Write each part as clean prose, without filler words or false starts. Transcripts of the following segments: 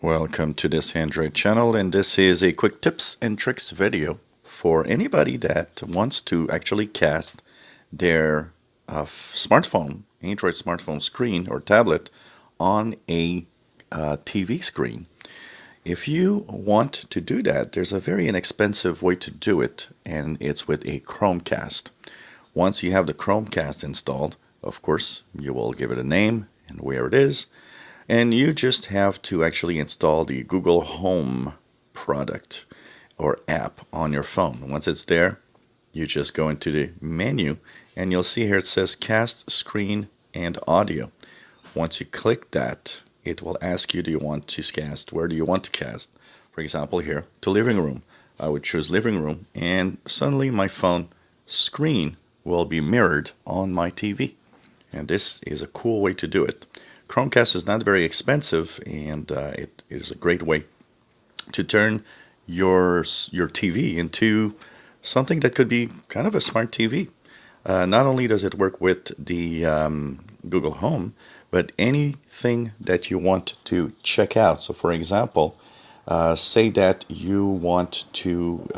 Welcome to this Android channel, and this is a quick tips and tricks video for anybody that wants to actually cast their smartphone, Android smartphone screen or tablet on a TV screen. If you want to do that, there's a very inexpensive way to do it, and it's with a Chromecast. Once you have the Chromecast installed, of course, you will give it a name and where it is. And you just have to actually install the Google Home product or app on your phone. Once it's there, you just go into the menu and you'll see here it says Cast Screen and Audio. Once you click that, it will ask you, do you want to cast? Where do you want to cast? For example, here to living room. I would choose living room, and suddenly my phone screen will be mirrored on my TV. And this is a cool way to do it. Chromecast is not very expensive, and it is a great way to turn your TV into something that could be kind of a smart TV. Not only does it work with the Google Home, but anything that you want to check out. So for example, say that you want to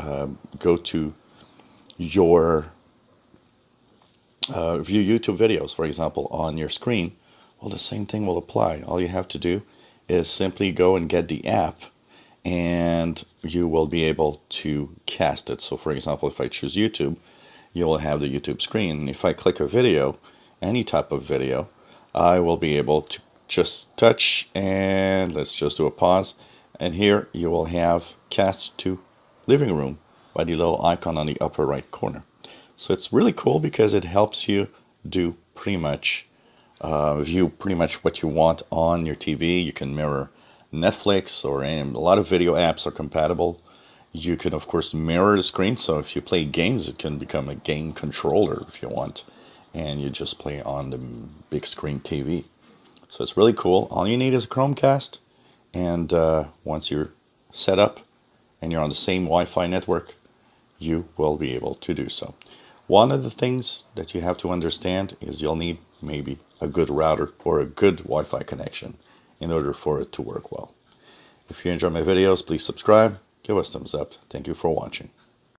go to your view YouTube videos, for example, on your screen. Well, the same thing will apply. All you have to do is simply go and get the app, and you will be able to cast it. So for example, if I choose YouTube, you will have the YouTube screen. If I click a video, any type of video, I will be able to just touch, and let's just do a pause, and here you will have cast to living room by the little icon on the upper right corner. So it's really cool because it helps you do pretty much view pretty much what you want on your TV. You can mirror Netflix, or a lot of video apps are compatible. You can of course mirror the screen, so if you play games, it can become a game controller if you want, and you just play on the big screen TV. So it's really cool. All you need is a Chromecast, and once you're set up and you're on the same Wi-Fi network, you will be able to do so. One of the things that you have to understand is you'll need maybe a good router or a good Wi-Fi connection in order for it to work well. If you enjoy my videos, please subscribe, give us thumbs up. Thank you for watching.